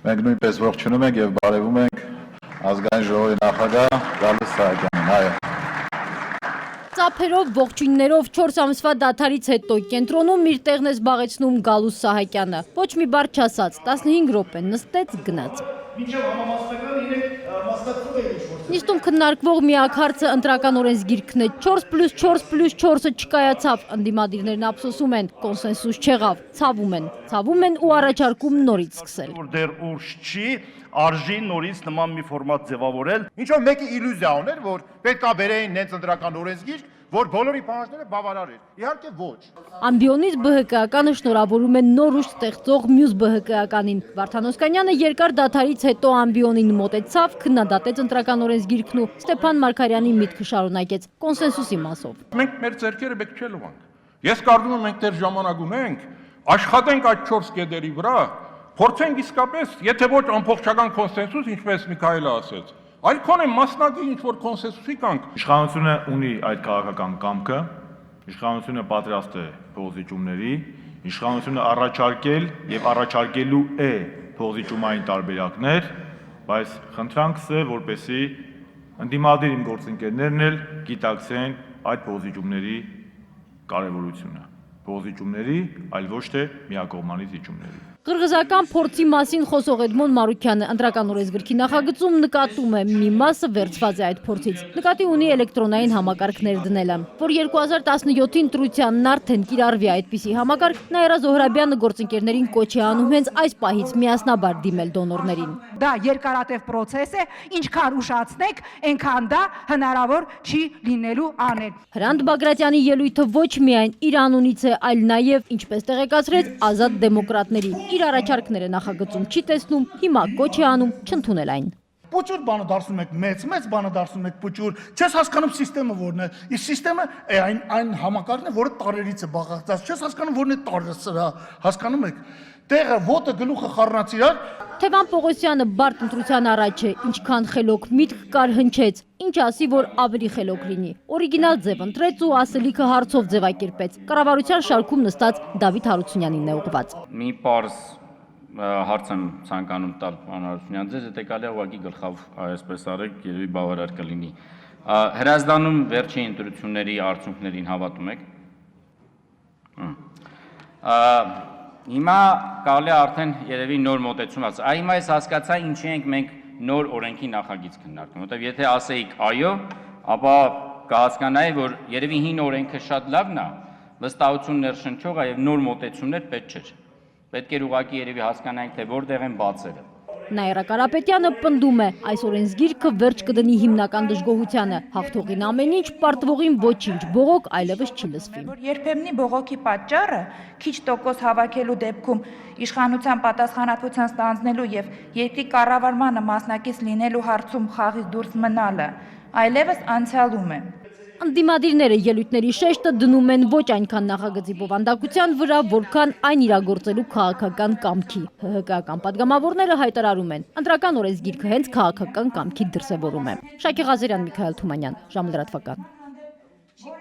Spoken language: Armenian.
Մենք նույնպես ողջունում ենք եւ բարևում ենք ազգային ժողովի նախագահ Գալուստ Սահակյանին, այո։ Ծափերով, ողջույններով 4 ամսվա դադարից հետո կենտրոնում իր տեղն է զբաղեցնում Գալուստ Սահակյանը։ Ոչ մի բառ չասաց, 15 րոպե նստեց, գնաց։ Նիստում քննարկվող միակ հարցը ընտրական օրենսգիրքն է։ 4+4+4-ը չկայացավ, ընդդիմադիրներն ափսոսում են, կոնսենսուս չեղավ, ցավում են ու առաջարկում նորից սկսել։ Որ դեռ ուշ չի, արժի նորից նման մի ֆորմատ ձևավորել։ Ինչո՞վ մեկը իլյուզիա ուներ, որ պետքա բերեին նենց ընտրական օրենսգիրք, որ բոլորի պահանջները բավարար էր։ Իհարկե ոչ։ Ամբիոնից ԲՀԿ-ականը շնորհավորում է նոր ուժ ստեղծող մյուս ԲՀԿ-ականին։ Վարդան Օսկանյանը երկար դադարից հետո ամբիոնին մոտեցավ, քննադատեց ընտրական օրենսգիրքն ու Ստեփան Մարգարյանի միտքը շարունակեց կոնսենսուսի մասով։ Մենք մեր ձեռքերը պետք չէ լվանք։ Ես կարծում եմ մենք դեռ ժամանակ ունենք, աշխատենք այդ 4 կետերի վրա, փորձենք իսկապես, եթե ոչ ամբողջական կոնսենսուս, ինչպես Միքայելը ասեց, այլ քոնե մասնակի ինչ-որ կոնսենսուսի կանք։ Իշխանությունը ունի այդ քաղաքական կամքը, իշխանությունը պատրաստ է փոխզիջումների, իշխանությունը առաջարկել եւ առաջարկելու է փոխզիջումային տարբերակներ, բայց խնդրանքս է, որպեսզի ընդդիմադիր իմ գործընկերներն էլ գիտակցեն այդ փոխզիջումների կարևորությունը, փոխզիջումների, այլ ոչ թե միակողմանի զիջումների։ Կրղզական փորձի մասին խոսող Էդմոն Մարուկյանը ընտրական օրենսգրքի նախագծում նկատում է մի մասը վերցված է այդ փորձից։ Նկատի ունի էլեկտրոնային համակարգներ դնելը, որ 2017-ի ընտրությանն արդեն կիրառվի այդպիսի համակարգ, Նաիրա Զոհրաբյանը գործընկերներին կոչ է անում հենց այս պահից միասնաբար դիմել դոնորներին։ Դա երկարատև պրոցես է, ինչքան ուշացնեք, այնքան դա հնարավոր չի լինելու անել։ Հրանտ Բագրատյանի ելույթը ոչ միայն իր անունից է, այլ նաև, ինչպես տեղեկացրեց, Ազատ դեմոկրատների իր առաջարկները նախագծում չի տեսնում, հիմա կոչ է անում չընդունել այն։ Փոճուր բանը դարձնում եք մեծ բանը դարձնում եք փոճուր, չես հասկանում սիստեմը որն է, իսկ սիստեմը այն համակարգն է, որը տարերից է բաղկացած, չես հասկանում որն է տարը սրա, հասկանում եք, տեղը ոտը գլուխը խառնած իրար։ Թևան Պողոսյանը բարդ ընտրության առաջ է, ինչքան խելոք միտք կար հնչեց, ինչ ասի, որ ավելի խելոք լինի։ Օրիգինալ ձև ընտրեց ու ասելիքը հարցով ձևակերպեց։ Կառավարության շարքում նստած Դավիթ Հարությունյանին է ուղղված։ Մի պարզ հարց եմ ցանկանում տալ պարոն Հարությունյան, ձեզ եթե կարելի է ուղղակի գլխավ այսպես արեք, երևի բավարար կլինի։ Հրազդանում վերջին ընտրությունների արդյունքներին հավատում եք։ Հիմա կարելի է արդեն երևի նոր մոտեցում ասել։ Հիմա ես հասկացա ինչի ենք մենք նոր օրենքի նախագիծ քննարկում, որտեղ եթե ասեիք այո, ապա կհասկանայի, որ երևի հին օրենքը շատ լավն է, վստահություն ներշնչող է եւ նոր մոտեցումներ պետք չէր։ Պետք էր ուղղակի երևի հասկանանք, թե որտեղ են բացերը։ Նաիրա Կարապետյանը պնդում է, այս օրենսգիրքը վերջ կդնի հիմնական դժգոհությանը, հաղթողին ամեն ինչ, պարտվողին ոչինչ, բողոք այլևս չի լսվի։ Երբեմնի բողոքի պատճառը քիչ տոկոս հավաքելու դեպքում իշխանության պատասխանատվության ստանձնելու եւ երկրի կառավարմանը մասնակից լինելու հարցում խաղից դուրս մնալը այլևս անցյալում է։ Ընդդիմադիրները ելույթների շեշտը դնում են ոչ այնքան նախագծի բովանդակության վրա, որքան այն իրագործելու քաղաքական կամքի։ ՀՀԿ-ական պատգամավորները հայտարարում են, ընտրական օրենսգիրքը հենց քաղաքական կամքի դրսևորում է։ Շակե Ղազարյան, Միքայել Թումանյան, ժամը լրատվական։